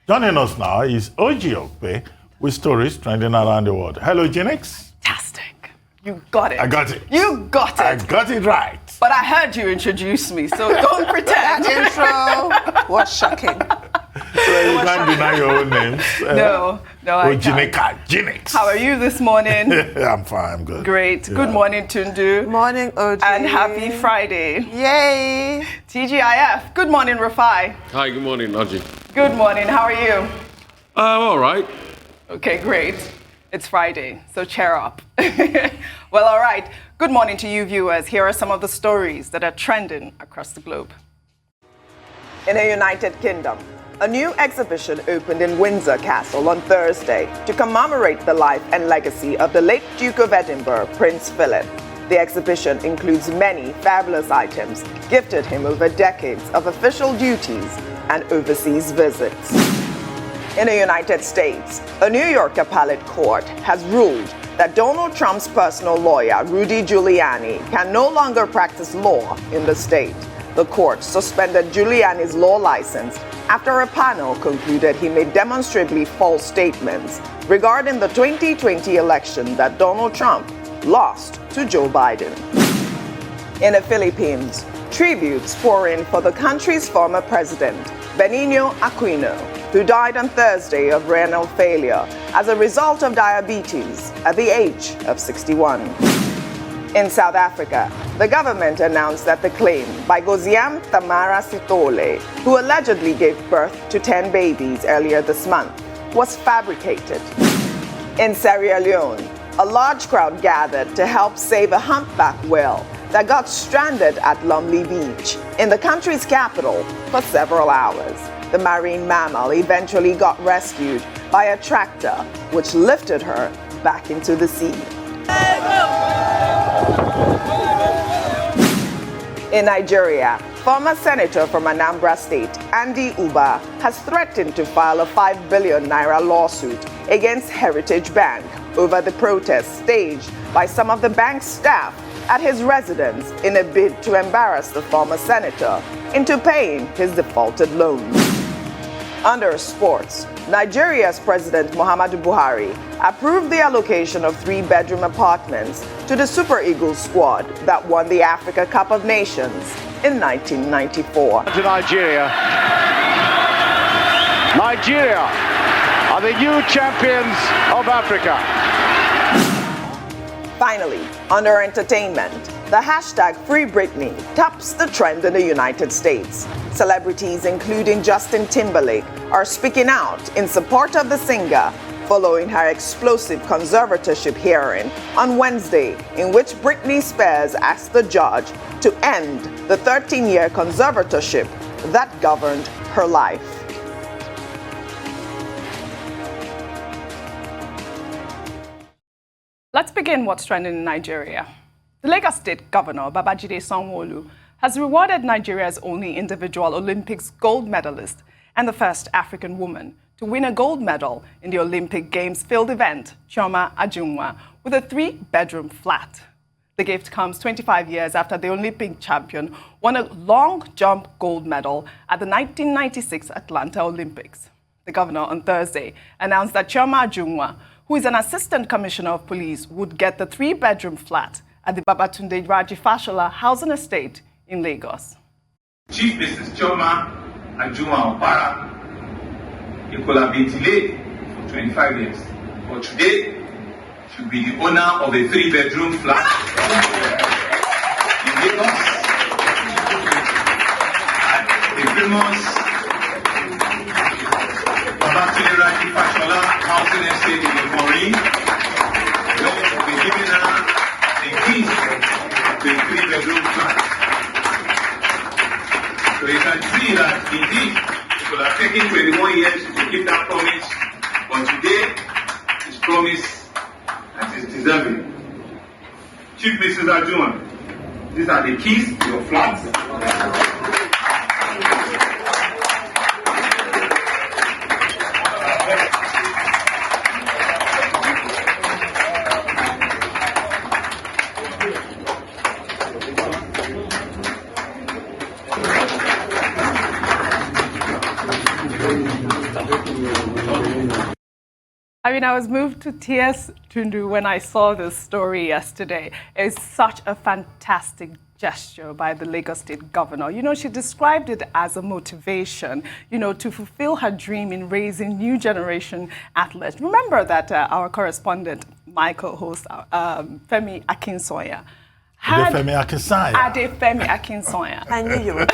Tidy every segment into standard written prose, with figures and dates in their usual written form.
Joining us now is Okpe with stories trending around the world. Hello, Genix. Fantastic. You got it. I got it. You got it. I got it right. But I heard you introduce me, so don't pretend. That intro was shocking. So you can't deny your own names. No, I can't. Genix. How are you this morning? I'm fine, I'm good. Great. Yeah. Good morning, Tundu. Morning, Ojys. And happy Friday. Yay. TGIF. Good morning, Rafai. Hi, good morning, Ojys. Good morning. How are you? All right. Okay, great. It's Friday, so cheer up. Well, all right. Good morning to you viewers. Here are some of the stories that are trending across the globe. In the United Kingdom, a new exhibition opened in Windsor Castle on Thursday to commemorate the life and legacy of the late Duke of Edinburgh, Prince Philip. The exhibition includes many fabulous items gifted him over decades of official duties and overseas visits. In the United States, a New York appellate court has ruled that Donald Trump's personal lawyer, Rudy Giuliani, can no longer practice law in the state. The court suspended Giuliani's law license after a panel concluded he made demonstrably false statements regarding the 2020 election that Donald Trump lost to Joe Biden. In the Philippines, tributes pour in for the country's former president, Benigno Aquino, who died on Thursday of renal failure as a result of diabetes at the age of 61. In South Africa, the government announced that the claim by Goziam Tamara Sitole, who allegedly gave birth to 10 babies earlier this month, was fabricated. In Sierra Leone, a large crowd gathered to help save a humpback whale that got stranded at Lumley Beach in the country's capital for several hours. The marine mammal eventually got rescued by a tractor, which lifted her back into the sea. In Nigeria, former senator from Anambra State, Andy Uba, has threatened to file a 5 billion naira lawsuit against Heritage Bank over the protests staged by some of the bank's staff at his residence in a bid to embarrass the former senator into paying his defaulted loans. Under sports, Nigeria's President Muhammadu Buhari approved the allocation of 3-bedroom apartments to the Super Eagles squad that won the Africa Cup of Nations in 1994. To Nigeria. Nigeria are the new champions of Africa. Finally, under entertainment, the hashtag Free Britney tops the trend in the United States. Celebrities, including Justin Timberlake, are speaking out in support of the singer following her explosive conservatorship hearing on Wednesday, in which Britney Spears asked the judge to end the 13-year conservatorship that governed her life. Let's begin what's trending in Nigeria. The Lagos State Governor, Babajide Sanwo-Olu, has rewarded Nigeria's only individual Olympics gold medalist and the first African woman to win a gold medal in the Olympic Games field event, Chidinma Adaora, with a 3-bedroom flat. The gift comes 25 years after the Olympic champion won a long jump gold medal at the 1996 Atlanta Olympics. The governor on Thursday announced that Chidinma Adaora, who is an assistant commissioner of police, would get the 3-bedroom flat at the Babatunde Raji Fashola housing estate in Lagos. Chief Mrs. Chidinma Adaora Ojukwu, it could have been delayed for 25 years, but today she will be the owner of a 3-bedroom flat in Lagos at the famous Babatunde Raji Fashola housing estate in Ivory, where we will be giving her the keys to a 3-bedroom flat. So you can see that indeed it will have taken 21 years to keep that promise, but today it's promise that is deserving. Chief Mrs. Adaora, these are the keys to your flat. I mean, I was moved to tears, Tundu, when I saw this story yesterday. It's such a fantastic gesture by the Lagos State governor. You know, she described it as a motivation, you know, to fulfill her dream in raising new generation athletes. Remember that our correspondent, Michael host, Femi Akinsoya, Adefemi Akinsoya. I knew you were.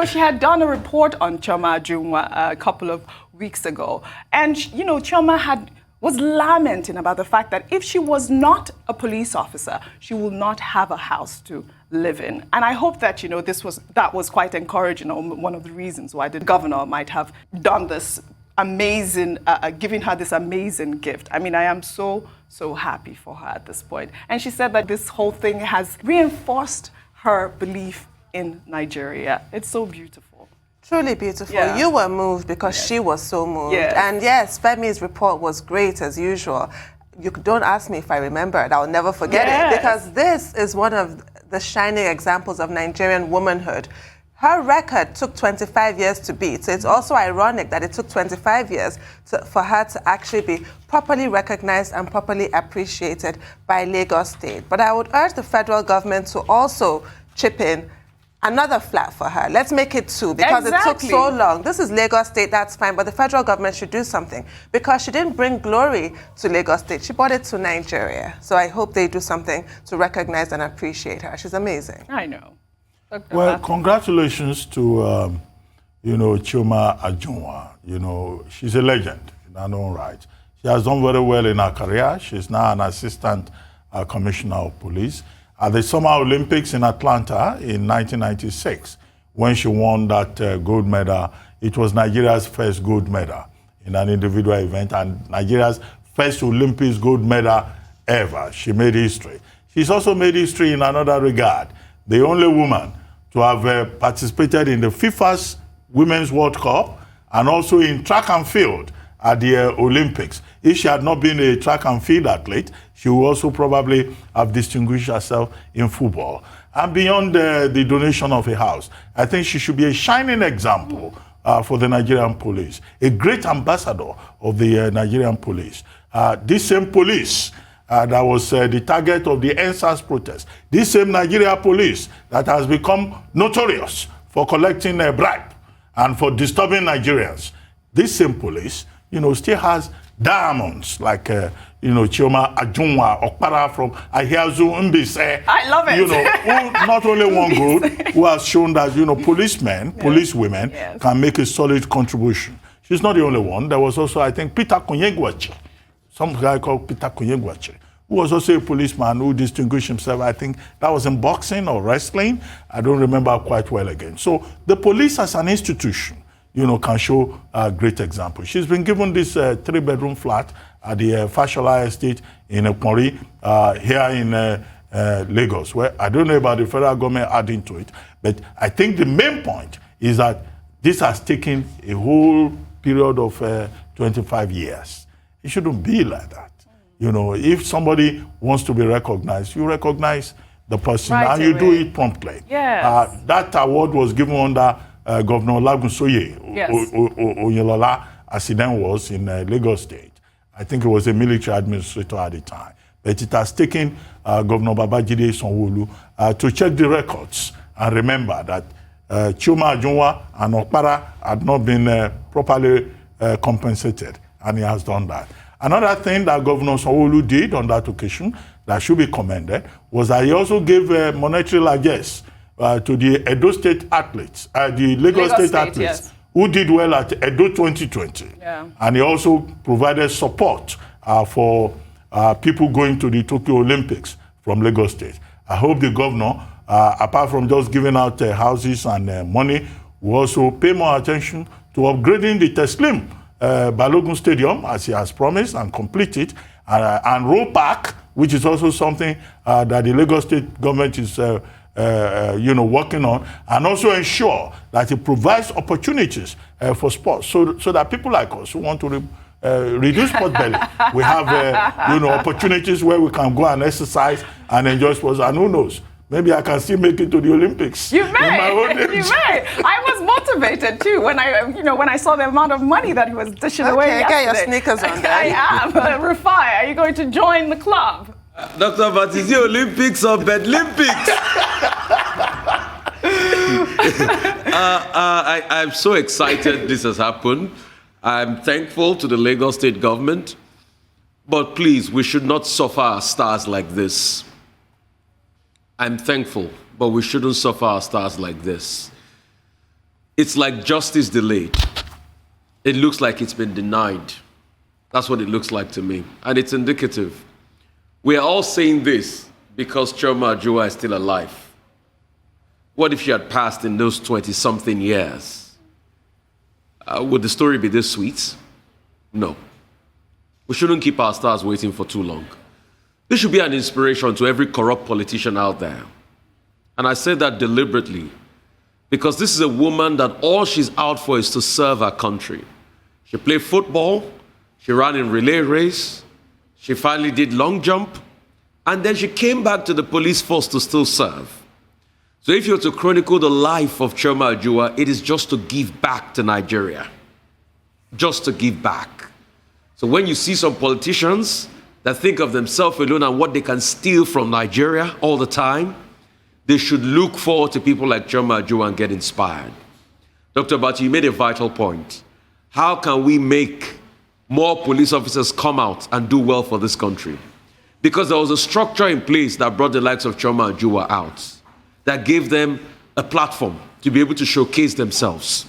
She had done a report on Chidinma Adaora a couple of weeks ago. And, you know, Chidinma was lamenting about the fact that if she was not a police officer, she will not have a house to live in. And I hope that, you know, that was quite encouraging, one of the reasons why the governor might have done this amazing, giving her this amazing gift. I mean, I am so happy for her at this point. And she said that this whole thing has reinforced her belief in Nigeria. It's so beautiful. Truly beautiful. Yeah. You were moved because she was so moved. Yes. And yes, Femi's report was great as usual. You don't ask me if I remember it. I'll never forget it. Because this is one of the shining examples of Nigerian womanhood. Her record took 25 years to beat. So it's also ironic that it took 25 years for her to actually be properly recognized and properly appreciated by Lagos State. But I would urge the federal government to also chip in another flat for her. Let's make it 2 because it took so long. This is Lagos State, that's fine, but the federal government should do something because she didn't bring glory to Lagos State. She brought it to Nigeria. So I hope they do something to recognize and appreciate her. She's amazing. I know. Well, congratulations to, you know, Chidinma Adaora. You know, she's a legend in her own right. She has done very well in her career. She's now an assistant commissioner of police. At the Summer Olympics in Atlanta in 1996, when she won that gold medal, it was Nigeria's first gold medal in an individual event and Nigeria's first Olympics gold medal ever. She made history. She's also made history in another regard. The only woman to have participated in the FIFA's Women's World Cup and also in track and field at the Olympics. If she had not been a track and field athlete, she would also probably have distinguished herself in football. And beyond the donation of a house, I think she should be a shining example for the Nigerian police, a great ambassador of the Nigerian police. This same police that was the target of the NSAS protest. This same Nigeria police that has become notorious for collecting a bribe and for disturbing Nigerians. This same police, you know, still has diamonds like, you know, Chidinma Adaora Ojukwu from Ahiazu Mbise. I love it. You know, who not only won gold, who has shown that, you know, policemen, policewomen can make a solid contribution. She's not the only one. There was also, I think, Peter Konyegwachi, some guy called Peter Konyegwachi, who was also a policeman who distinguished himself. I think that was in boxing or wrestling. I don't remember quite well again. So the police as an institution, you know, can show a great example. She's been given this 3-bedroom flat at the Fashola Estate in Okpe, here in Lagos, where I don't know about the federal government adding to it, but I think the main point is that this has taken a whole period of 25 years. It shouldn't be like that. You know, if somebody wants to be recognized, you recognize the person and you do it promptly. Yes. That award was given under Governor Lagunsoye Oyinlola, as he then was in Lagos State. I think he was a military administrator at the time. But it has taken Governor Babajide Sanwo-Olu to check the records and remember that Chidinma Adaora and Okpe had not been properly compensated, and he has done that. Another thing that Governor Sanwo-Olu did on that occasion that should be commended was that he also gave monetary largesse to the Edo State athletes, the Lagos State athletes, who did well at Edo 2020. And he also provided support for people going to the Tokyo Olympics from Lagos State. I hope the governor, apart from just giving out houses and money, will also pay more attention to upgrading the Teslim Balogun Stadium, as he has promised, and complete it, and Road Park, which is also something that the Lagos State government is you know, working on, and also ensure that it provides opportunities for sports, so that people like us who want to reduce pot belly, we have you know, opportunities where we can go and exercise and enjoy sports, and who knows, maybe I can still make it to the Olympics. You in my own may. age. You may. I was motivated too when I saw the amount of money that he was dishing away yesterday. Get your sneakers on, I am. Rufai, are you going to join the club? Dr. But is it Olympics or Bedlympics? I'm so excited this has happened. I'm thankful to the Lagos State government. But please, we should not suffer our stars like this. I'm thankful, but we shouldn't suffer our stars like this. It's like justice delayed. It looks like it's been denied. That's what it looks like to me. And it's indicative. We are all saying this because Chidinma Adaora is still alive. What if she had passed in those 20-something years? Would the story be this sweet? No. We shouldn't keep our stars waiting for too long. This should be an inspiration to every corrupt politician out there. And I say that deliberately because this is a woman that all she's out for is to serve her country. She played football, she ran in relay race, she finally did long jump, and then she came back to the police force to still serve. So if you're to chronicle the life of Chidinma Adaora, it is just to give back to Nigeria. Just to give back. So when you see some politicians that think of themselves alone and what they can steal from Nigeria all the time, they should look forward to people like Chidinma Adaora and get inspired. Dr. Bati, you made a vital point. How can we make more police officers come out and do well for this country? Because there was a structure in place that brought the likes of Chidinma Adaora out, that gave them a platform to be able to showcase themselves.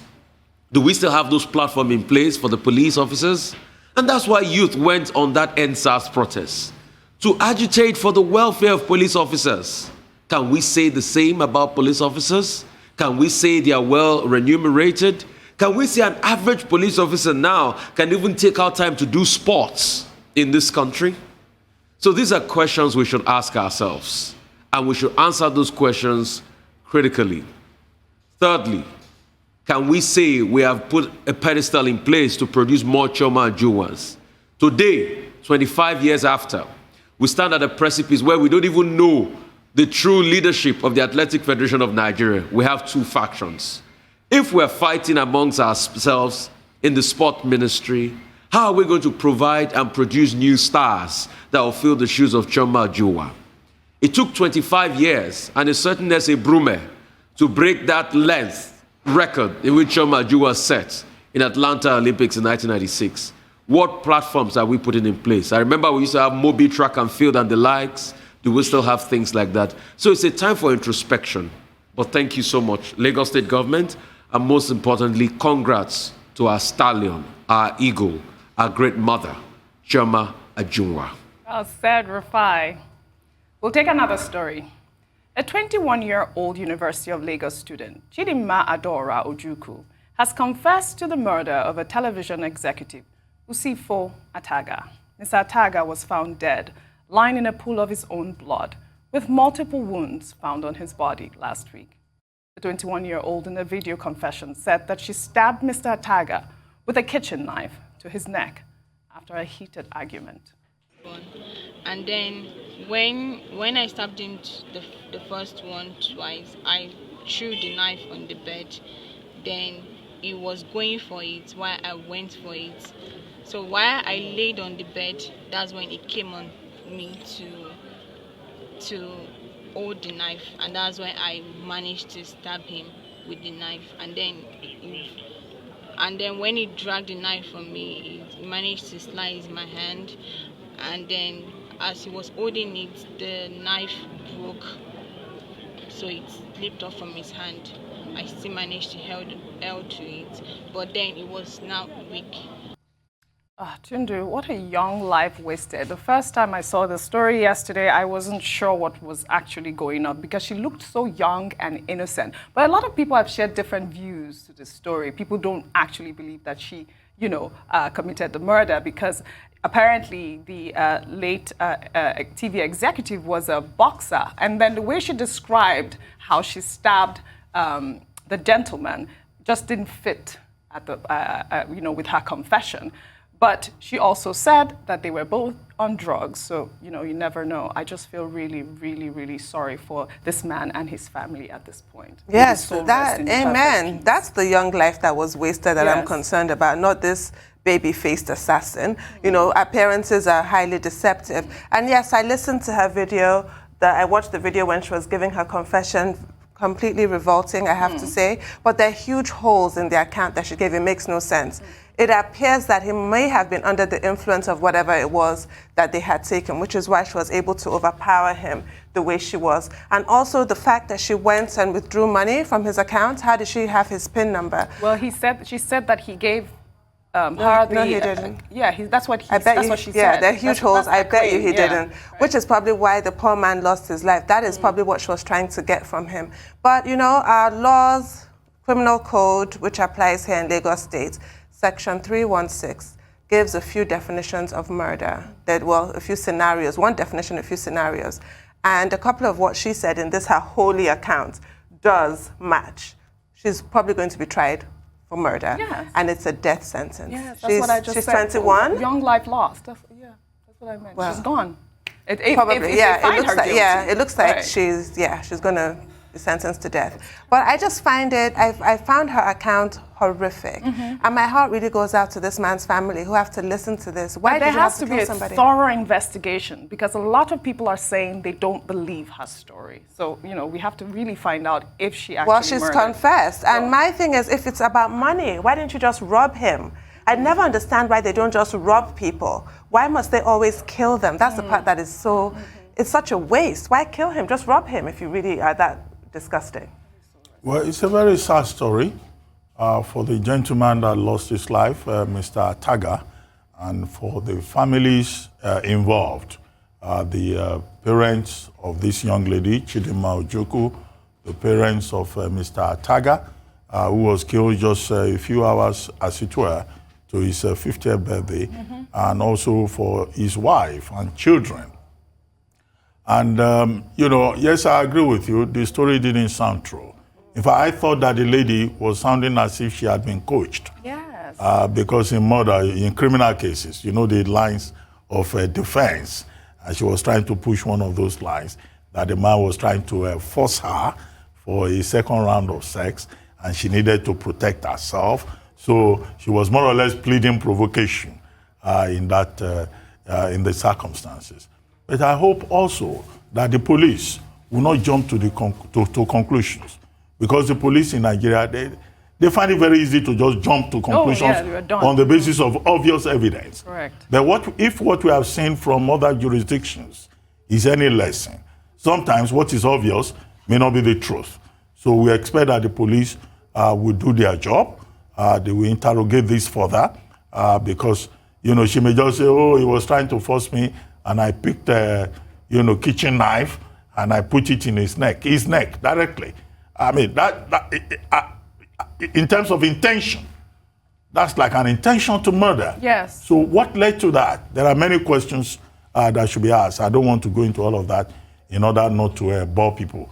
Do we still have those platforms in place for the police officers? And that's why youth went on that NSAS protest, to agitate for the welfare of police officers. Can we say the same about police officers? Can we say they are well remunerated? Can we say an average police officer now can even take out time to do sports in this country? So these are questions we should ask ourselves, and we should answer those questions critically. Thirdly, can we say we have put a pedestal in place to produce more Chidinma Adaoras? Today, 25 years after, we stand at a precipice where we don't even know the true leadership of the Athletic Federation of Nigeria. We have two factions. If we're fighting amongst ourselves in the sport ministry, how are we going to provide and produce new stars that will fill the shoes of Chidinma Adaora? It took 25 years and a certain Ese Brume to break that length record in which Chidinma Adaora set in Atlanta Olympics in 1996. What platforms are we putting in place? I remember we used to have Moby track and field and the likes. Do we still have things like that? So it's a time for introspection. But thank you so much, Lagos State government, and most importantly, congrats to our stallion, our eagle, our great mother, Chidinma Adaora. Well said, Rufai. We'll take another story. A 21-year-old University of Lagos student, Chidinma Adaora Ojukwu, has confessed to the murder of a television executive, Usifo Ataga. Mr. Ataga was found dead, lying in a pool of his own blood, with multiple wounds found on his body last week. The 21-year-old in a video confession said that she stabbed Mr. Ataga with a kitchen knife to his neck after a heated argument. And then when I stabbed him the first one twice, I threw the knife on the bed. Then he was going for it while I went for it. So while I laid on the bed, that's when it came on me to hold the knife, and that's when I managed to stab him with the knife. And then when he dragged the knife from me, he managed to slice my hand. And then as he was holding it, the knife broke, so it slipped off from his hand. I still managed to hold to it, but then it was now weak. Tundu, what a young life wasted. The first time I saw the story yesterday, I wasn't sure what was actually going on because she looked so young and innocent. But a lot of people have shared different views to this story. People don't actually believe that she, committed the murder because apparently the late TV executive was a boxer. And then the way she described how she stabbed the gentleman just didn't fit at the, with her confession. But she also said that they were both on drugs. So, you know, you never know. I just feel really, really, really sorry for this man and his family at this point. Yes, So that, amen. That's the young life that was wasted that I'm concerned about, not this baby-faced assassin. You know, appearances are highly deceptive. And yes, I listened to her video. I watched the video when she was giving her confession. Completely revolting, I have to say. But there are huge holes in the account that she gave. It makes no sense. It appears that he may have been under the influence of whatever it was that they had taken, which is why she was able to overpower him the way she was. And also the fact that she went and withdrew money from his account. How did she have his PIN number? Well, she said that he gave her no, he didn't. That's what he I bet that's you, what she yeah, said. there are huge holes. I bet you he didn't. Right. Which is probably why the poor man lost his life. That is probably what she was trying to get from him. But, you know, our laws, criminal code, which applies here in Lagos State, Section 316, gives a few definitions of murder. A few scenarios. One definition, a few scenarios. And a couple of what she said in this, her holy account, does match. She's probably going to be tried for murder, and it's a death sentence. Yes, that's what I just she's said. 21. Young life lost. That's what I meant. Well, she's gone. Probably, it looks like she's going to be sentenced to death. But I just find I found her account horrific, and my heart really goes out to this man's family who have to listen to this. Why did you have to kill somebody? There has to be a thorough investigation, because a lot of people are saying they don't believe her story. So, you know, we have to really find out if she actually Well, she's confessed. And my thing is, if it's about money, why didn't you just rob him? I never understand why they don't just rob people. Why must they always kill them? That's the part that is so, it's such a waste. Why kill him? Just rob him if you really are that disgusting. Well, it's a very sad story for the gentleman that lost his life, Mr. Ataga, and for the families involved. The parents of this young lady, Chidinma Ojukwu, the parents of Mr. Ataga, who was killed just a few hours, as it were, to his 50th birthday, and also for his wife and children. And, you know, yes, I agree with you, the story didn't sound true. In fact, I thought that the lady was sounding as if she had been coached. Yes. Because in murder, in criminal cases, you know the lines of defense, and she was trying to push one of those lines, that the man was trying to force her for a second round of sex, and she needed to protect herself. So she was more or less pleading provocation in the circumstances. But I hope also that the police will not jump to conclusions, because the police in Nigeria, they find it very easy to just jump to conclusions on the basis of obvious evidence. Correct. But if what we have seen from other jurisdictions is any lesson, sometimes what is obvious may not be the truth. So we expect that the police will do their job. They will interrogate this further, because, you know, she may just say, oh, he was trying to force me, and I picked a, kitchen knife, and I put it in his neck directly. I mean, in terms of intention, that's like an intention to murder. Yes. So what led to that? There are many questions that should be asked. I don't want to go into all of that in order not to bore people.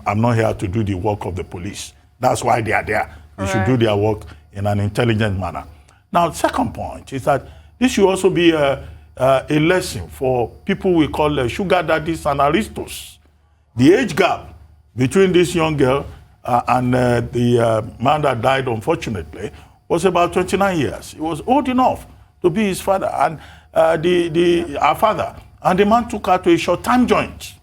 I'm not here to do the work of the police. That's why they are there. They should do their work in an intelligent manner. Now, the second point is that this should also be a lesson for people we call sugar daddies and aristos. The age gap between this young girl and the man that died, unfortunately, was about 29 years. He was old enough to be his father and our father. And the man took her to a short-time joint.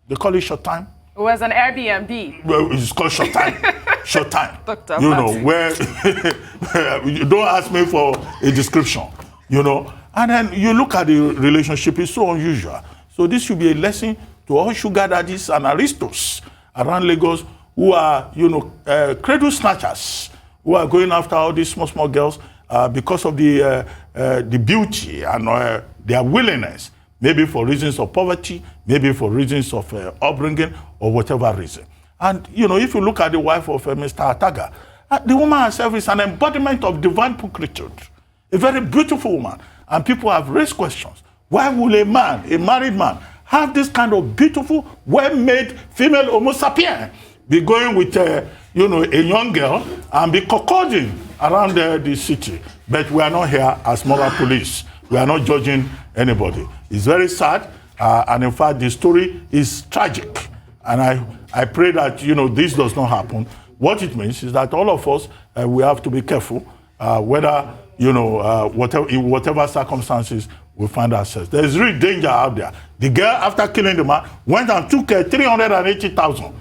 They call it short-time. It was an Airbnb. Well, it's called short-time. Short-time. Dr. You know, where you don't ask me for a description, And then you look at the relationship, it's so unusual. So this should be a lesson to all sugar daddies and aristos around Lagos who are, cradle snatchers, who are going after all these small girls because of the beauty and their willingness, maybe for reasons of poverty, maybe for reasons of upbringing or whatever reason. And, if you look at the wife of Mr. Ataga, the woman herself is an embodiment of divine pulchritude, a very beautiful woman. And people have raised questions. Why will a man, a married man, have this kind of beautiful, well-made female Homo sapien? be going with, a young girl and be cocoding around the city. But we are not here as moral police. We are not judging anybody. It's very sad, and in fact, the story is tragic. And I pray that, this does not happen. What it means is that all of us, we have to be careful, whether, in whatever circumstances we find ourselves. There is real danger out there. The girl, after killing the man, went and took 380,000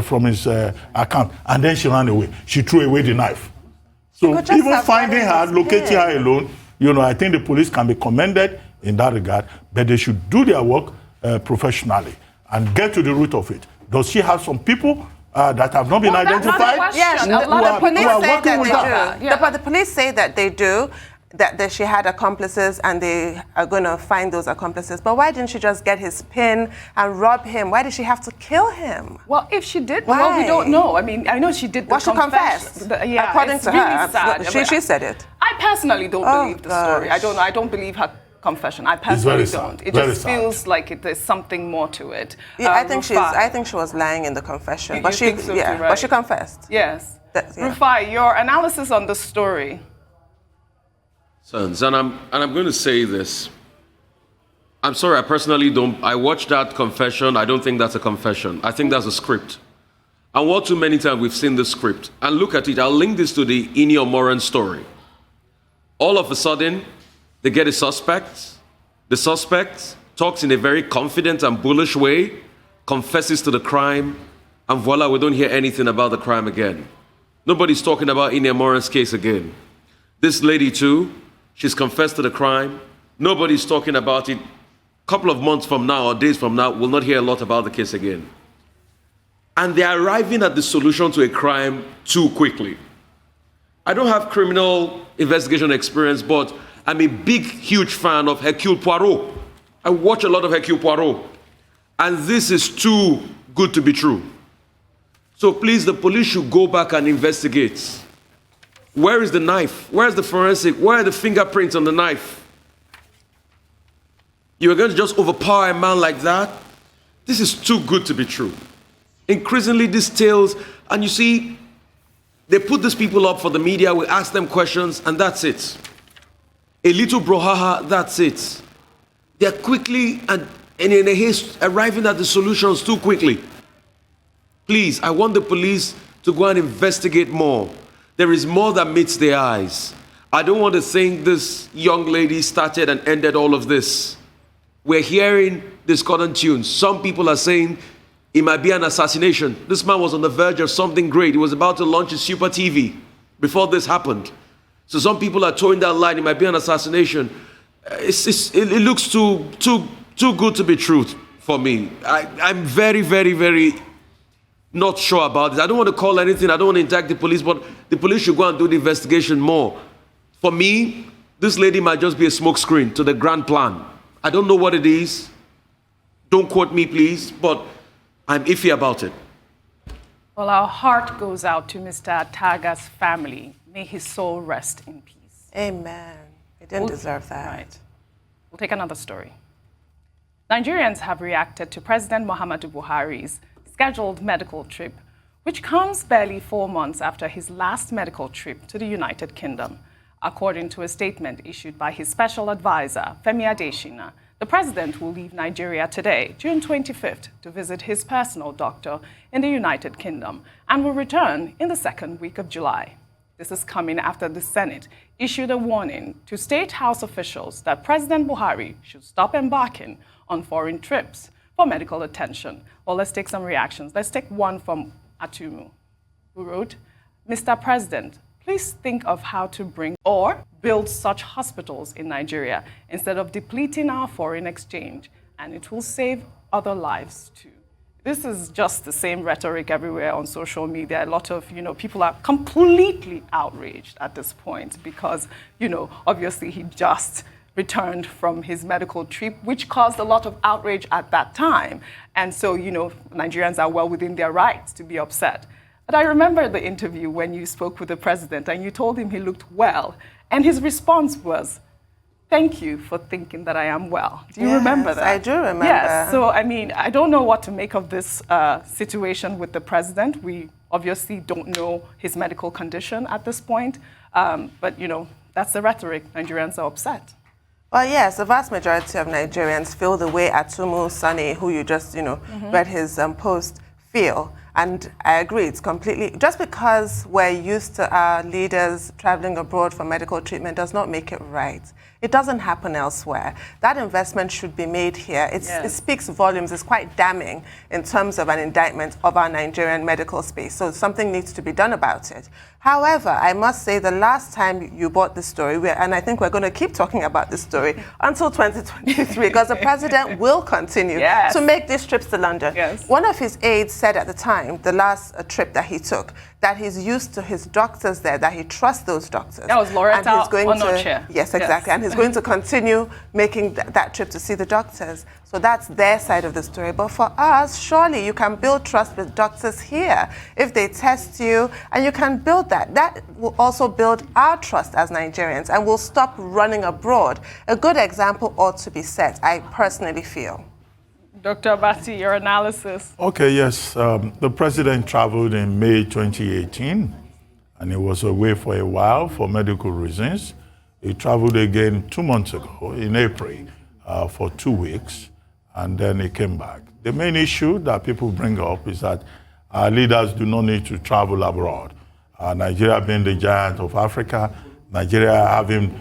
from his account, and then she ran away. She threw away the knife. So even finding her, locating her alone, I think the police can be commended in that regard, but they should do their work professionally and get to the root of it. Does she have some people that have not been identified? Yes, the police say that they do, that she had accomplices and they are going to find those accomplices. But why didn't she just get his pin and rob him? Why did she have to kill him? Well, if she did, well, we don't know. I mean, I know she did the confession. She confessed. According to her. She said it. I personally don't believe the story. I don't believe her confession. I personally don't. It just feels like there's something more to it. Yeah, I think she was lying in the confession. But she confessed. Yes. Rufai, your analysis on the story. Sons, and I'm going to say this. I'm sorry, I personally don't. I watched that confession. I don't think that's a confession. I think that's a script. And what too many times we've seen this script. And look at it. I'll link this to the Ini Omoran story. All of a sudden, they get a suspect. The suspect talks in a very confident and bullish way, confesses to the crime, and voila, we don't hear anything about the crime again. Nobody's talking about Ini Omoran's case again. This lady too, she's confessed to the crime. Nobody's talking about it. A couple of months from now or days from now, we'll not hear a lot about the case again. And they're arriving at the solution to a crime too quickly. I don't have criminal investigation experience, but I'm a big, huge fan of Hercule Poirot. I watch a lot of Hercule Poirot. And this is too good to be true. So please, the police should go back and investigate. Where is the knife? Where is the forensic? Where are the fingerprints on the knife? You are going to just overpower a man like that? This is too good to be true. Increasingly, these tales, and you see, they put these people up for the media, we ask them questions, and that's it. A little brouhaha, that's it. They're quickly and in a haste arriving at the solutions too quickly. Please, I want the police to go and investigate more. There is more that meets their eyes. I don't want to think this young lady started and ended all of this. We're hearing discordant tunes. Some people are saying it might be an assassination. This man was on the verge of something great. He was about to launch a super TV before this happened. So some people are towing that line. It might be an assassination. It looks too good to be true for me. I'm very, very, very not sure about this. I don't want to call anything. I don't want to indict the police, but the police should go and do the investigation more. For me, this lady might just be a smokescreen to the grand plan. I don't know what it is. Don't quote me, please, but I'm iffy about it. Well, our heart goes out to Mr. Ataga's family. May his soul rest in peace. Amen. He didn't deserve that. Right. We'll take another story. Nigerians have reacted to President Muhammadu Buhari's scheduled medical trip, which comes barely 4 months after his last medical trip to the United Kingdom. According to a statement issued by his special advisor, Femi Adesina, the president will leave Nigeria today, June 25th, to visit his personal doctor in the United Kingdom and will return in the second week of July. This is coming after the Senate issued a warning to State House officials that President Buhari should stop embarking on foreign trips for medical attention. Well, let's take some reactions. Let's take one from Atumu, who wrote, Mr. President, please think of how to bring or build such hospitals in Nigeria instead of depleting our foreign exchange, and it will save other lives too. This is just the same rhetoric everywhere on social media. A lot of, people are completely outraged at this point because, obviously he just returned from his medical trip, which caused a lot of outrage at that time. And so, Nigerians are well within their rights to be upset. But I remember the interview when you spoke with the president and you told him he looked well. And his response was, thank you for thinking that I am well. Do you remember that? I do remember. Yes. So, I mean, I don't know what to make of this situation with the president. We obviously don't know his medical condition at this point. But, you know, that's the rhetoric. Nigerians are upset. Well, yes, the vast majority of Nigerians feel the way Atumu Sani, who you just, read his post, feel. And I agree, it's completely, just because we're used to our leaders traveling abroad for medical treatment does not make it right. It doesn't happen elsewhere. That investment should be made here. It speaks volumes. It's quite damning in terms of an indictment of our Nigerian medical space. So something needs to be done about it. However, I must say the last time you brought this story, and I think we're going to keep talking about this story until 2023, because the president will continue to make these trips to London. Yes. One of his aides said at the time, the last trip that he took, that he's used to his doctors there, that he trusts those doctors. That was Loretta and he's going Onoche. Yes, exactly. And he's going to continue making that trip to see the doctors. So that's their side of the story. But for us, surely you can build trust with doctors here. If they test you, and you can build that. That will also build our trust as Nigerians, and we'll stop running abroad. A good example ought to be set, I personally feel. Dr. Abati, your analysis. Okay, yes. The president traveled in May 2018, and he was away for a while for medical reasons. He traveled again 2 months ago in April for 2 weeks, and then he came back. The main issue that people bring up is that our leaders do not need to travel abroad. Nigeria being the giant of Africa, Nigeria having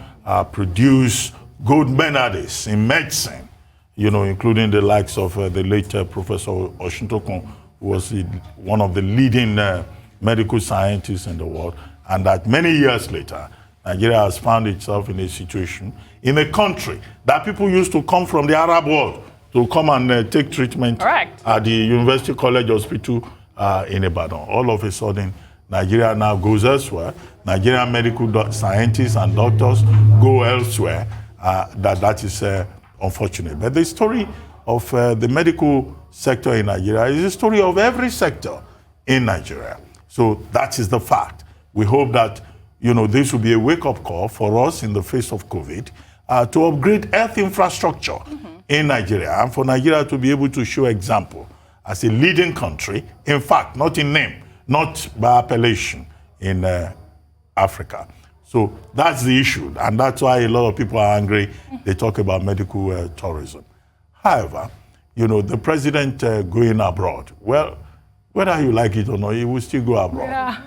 produced gold medalists in medicine, including the likes of the late Professor Oshintokun, who was one of the leading medical scientists in the world, and that many years later, Nigeria has found itself in a situation, in a country that people used to come from the Arab world to come and take treatment at the University College Hospital in Ibadan. All of a sudden, Nigeria now goes elsewhere. Nigerian medical scientists and doctors go elsewhere. That is unfortunate. But the story of the medical sector in Nigeria is the story of every sector in Nigeria. So that is the fact. We hope that this will be a wake-up call for us in the face of COVID to upgrade health infrastructure in Nigeria, and for Nigeria to be able to show example as a leading country, in fact, not in name, not by appellation, in Africa. So that's the issue, and that's why a lot of people are angry. They talk about medical tourism. However, the president going abroad, well, whether you like it or not, he will still go abroad. Yeah.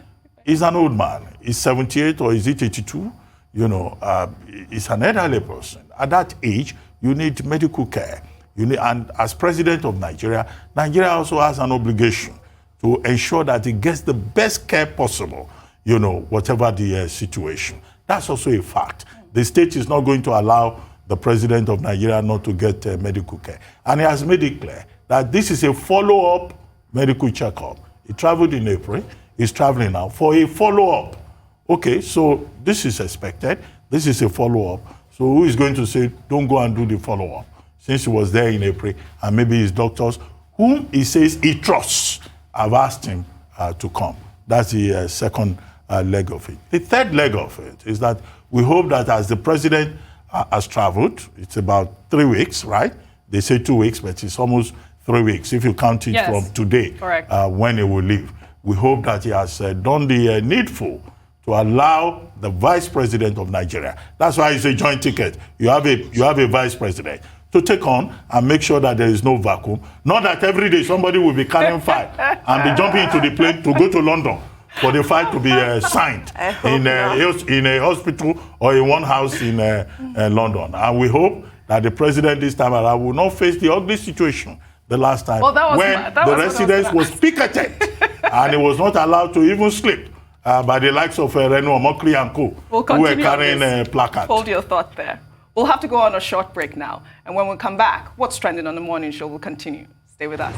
He's an old man. He's 78 or is it 82? He's an elderly person. At that age, you need medical care. And as president of Nigeria, Nigeria also has an obligation to ensure that it gets the best care possible, whatever the situation. That's also a fact. The state is not going to allow the president of Nigeria not to get medical care. And he has made it clear that this is a follow-up medical checkup. He traveled in April. He's traveling now for a follow-up. Okay, so this is expected. This is a follow-up. So who is going to say, don't go and do the follow-up? Since he was there in April, and maybe his doctors, whom he says he trusts, have asked him to come. That's the second leg of it. The third leg of it is that we hope that as the president has traveled, it's about 3 weeks, right? They say 2 weeks, but it's almost 3 weeks, if you count it from today, when he will leave. We hope that he has done the needful to allow the vice president of Nigeria. That's why it's a joint ticket. You have a vice president to take on and make sure that there is no vacuum. Not that every day somebody will be carrying file and be jumping into the plane to go to London for the file to be signed in a hospital or in one house in London. And we hope that the president this time around will not face the ugly situation the last time when the residence was picketed and it was not allowed to even sleep by the likes of Reno Omokri and Co. Who were carrying placards. Hold your thought there. We'll have to go on a short break now. And when we come back, what's trending on the morning show will continue. Stay with us.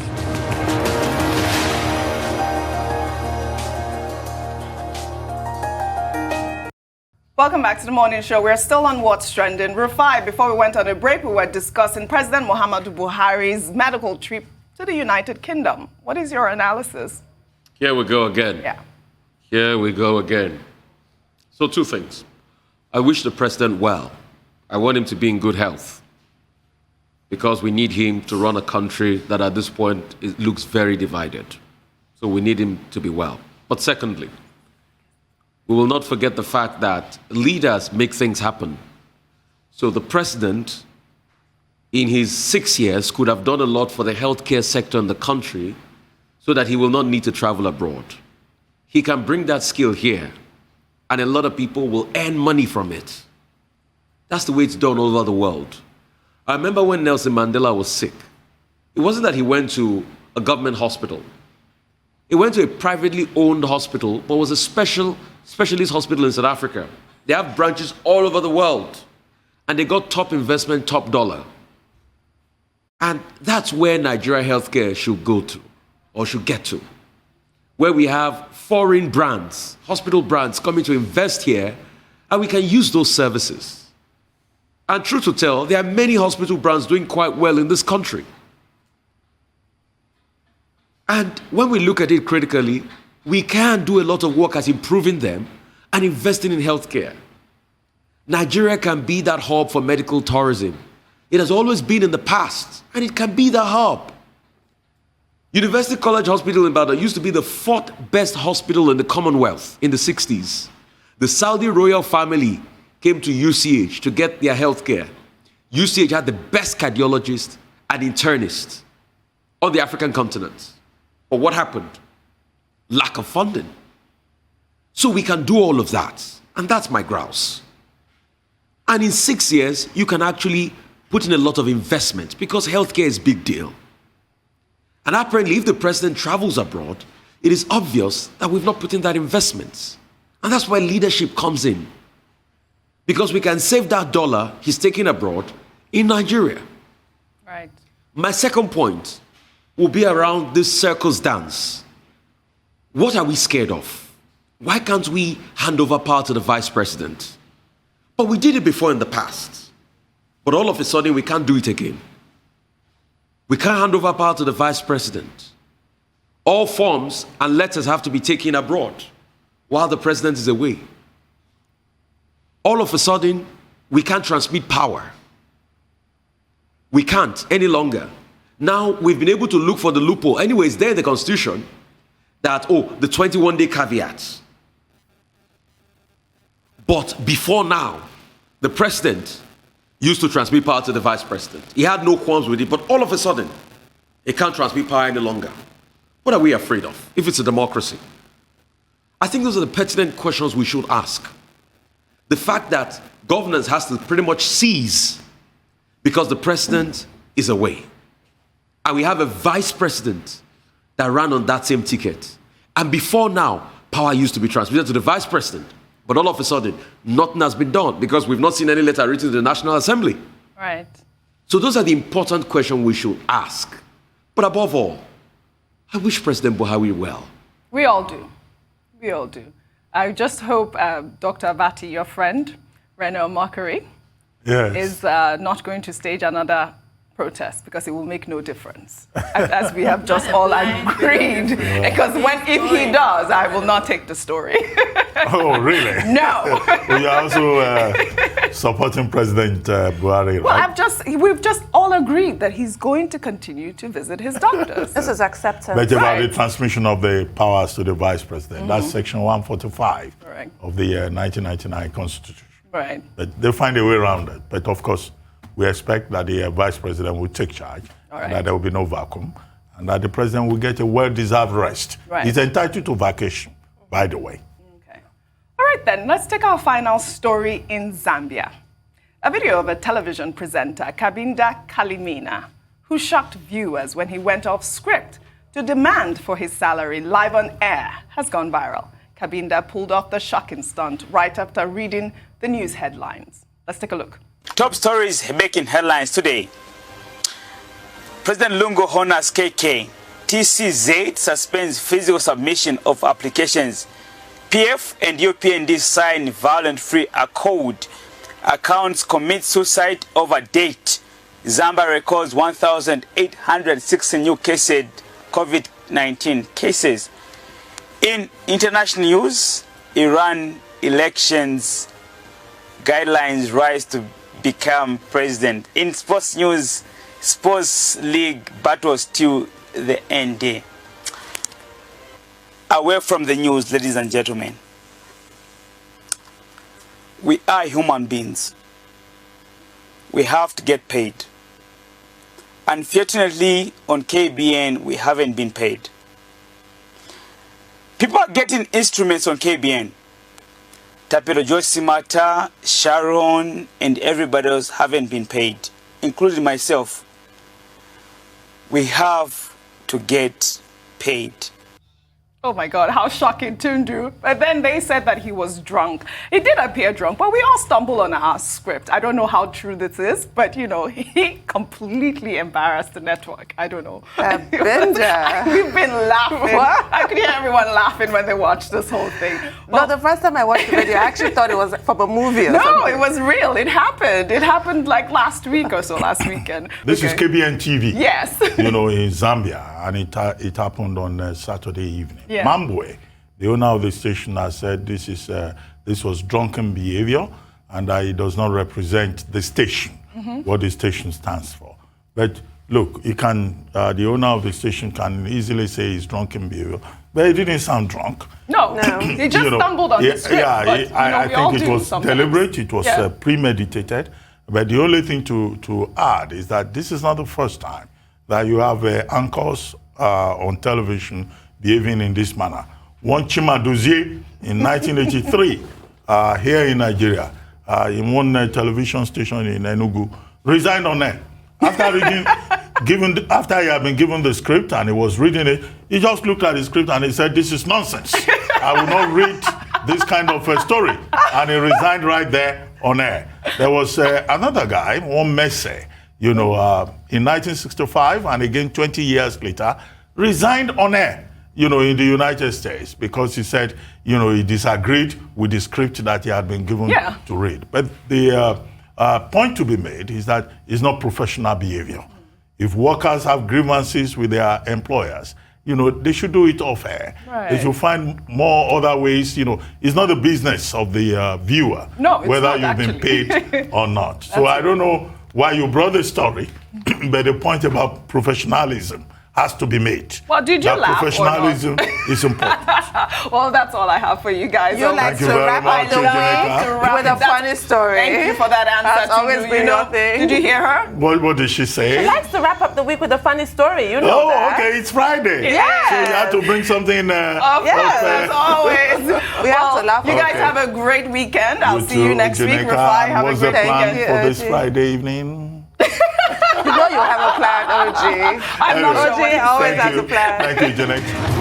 Welcome back to the morning show. We're still on What's Trending. Rufai, before we went on a break, we were discussing President Muhammadu Buhari's medical trip to the United Kingdom. What is your analysis? Here we go again. Yeah. Here we go again. So 2 things. I wish the president well. I want him to be in good health, because we need him to run a country that at this point it looks very divided. So we need him to be well. But secondly, we will not forget the fact that leaders make things happen. So the president, in his 6 years, could have done a lot for the healthcare sector in the country so that he will not need to travel abroad. He can bring that skill here, and a lot of people will earn money from it. That's the way it's done all over the world. I remember when Nelson Mandela was sick. It wasn't that he went to a government hospital. He went to a privately owned hospital, but it was a specialist hospital in South Africa. They have branches all over the world, and they got top investment, top dollar. And that's where Nigeria healthcare should go to, or should get to, where we have foreign brands, hospital brands coming to invest here, and we can use those services. And truth to tell, there are many hospital brands doing quite well in this country. And when we look at it critically, we can do a lot of work at improving them and investing in healthcare. Nigeria can be that hub for medical tourism. It has always been in the past, and it can be the hub. University College Hospital in Ibadan used to be the 4th best hospital in the Commonwealth in the 60s. The Saudi royal family came to UCH to get their health care. UCH had the best cardiologist and internist on the African continent. But what happened? Lack of funding. So we can do all of that, and that's my grouse. And in 6 years, you can actually put in a lot of investment, because healthcare is a big deal. And apparently, if the president travels abroad, it is obvious that we've not put in that investment. And that's why leadership comes in. Because we can save that dollar he's taking abroad in Nigeria. Right. My second point will be around this circus dance. What are we scared of? Why can't we hand over power to the vice president? But we did it before in the past. But all of a sudden, we can't do it again. We can't hand over power to the vice president. All forms and letters have to be taken abroad while the president is away. All of a sudden, we can't transmit power. We can't any longer. Now, we've been able to look for the loophole. Anyway, it's there in the Constitution that, the 21-day caveats. But before now, the president used to transmit power to the vice president. He had no qualms with it, but all of a sudden, he can't transmit power any longer. What are we afraid of if it's a democracy? I think those are the pertinent questions we should ask. The fact that governance has to pretty much cease because the president is away. And we have a vice president that ran on that same ticket. And before now, power used to be transmitted to the vice president. But all of a sudden, nothing has been done because we've not seen any letter written to the National Assembly. Right. So those are the important questions we should ask. But above all, I wish President Buhari well. We all do. We all do. I just hope Dr. Abati, your friend, Reno Mockery, is not going to stage another protest, because it will make no difference, as we have just all agreed. Because if he does, I will not take the story. Oh, really? No. You're also supporting President Buhari, right? Well, we've just all agreed that he's going to continue to visit his doctors. This is acceptance. But about the transmission of the powers to the vice president, that's section 145 of the 1999 Constitution. Right. But they find a way around it. But of course, we expect that the vice president will take charge, and that there will be no vacuum, and that the president will get a well-deserved rest. Right. He's entitled to vacation, by the way. Okay. All right, then, let's take our final story in Zambia. A video of a television presenter, Kabinda KaliMina, who shocked viewers when he went off script to demand for his salary live on air, has gone viral. Kabinda pulled off the shocking stunt right after reading the news headlines. Let's take a look. Top stories making headlines today. President Lungu honors KK. TCZ suspends physical submission of applications. PF and UPND sign violent-free accord. Accounts commit suicide over date. Zambia records 1,860 new cases, COVID-19 cases. In international news, Iran elections guidelines rise to become president. In sports news, sports league battles till the end. Away from the news, ladies and gentlemen. We are human beings. We have to get paid. Unfortunately, on KBN, we haven't been paid. People are getting instruments on KBN. Tapelo Josimata, Sharon, and everybody else haven't been paid, including myself. We have to get paid. Oh my God, how shocking, Tundu. But then they said that he was drunk. He did appear drunk, but we all stumbled on our script. I don't know how true this is, but you know, he completely embarrassed the network. I don't know. We've been laughing. What? I could hear everyone laughing when they watched this whole thing. Well, no, the first time I watched the video, I actually thought it was from a movie or something. No, it was real. It happened. It happened like last week or so, last weekend. This is KBN TV. Yes. You know, in Zambia, and it happened on Saturday evening. Yeah. Mambwe, the owner of the station, has said this was drunken behavior, and that it does not represent the station, what the station stands for. But look, the owner of the station can easily say it's drunken behavior, but it didn't sound drunk. No, he just stumbled on the script. Yeah, but, I think it was deliberate, it was premeditated. But the only thing to add is that this is not the first time that you have anchors on television behaving in this manner. One Chimadozie in 1983 here in Nigeria, in one television station in Enugu, resigned on air. After after he had been given the script and he was reading it, he just looked at the script and he said, "This is nonsense. I will not read this kind of a story." And he resigned right there on air. There was another guy, one Messi, you know, in 1965, and again 20 years later, resigned on air, you know, in the United States, because he said, you know, he disagreed with the script that he had been given to read. But the point to be made is that it's not professional behavior. If workers have grievances with their employers, you know, they should do it off air. Right. They should find more other ways, you know. It's not the business of the viewer, whether you've been paid or not. So I don't know why you brought the story, but the point about professionalism has to be made. Well, did you laugh professionalism is important. Well, that's all I have for you guys. You like to wrap up the week with a funny story. Thank you for that answer. That's always been your thing. Did you hear her? What did she say? She likes to wrap up the week with a funny story. You know that. Okay, it's Friday. Yeah. So you have to bring something. As always. We have to laugh. You guys have a great weekend. I'll see you next week. Rafai, have a great plan weekend. for this Friday evening? You know you have a plan, OG. I'm not sure. OG always has a plan. Thank you, Janet.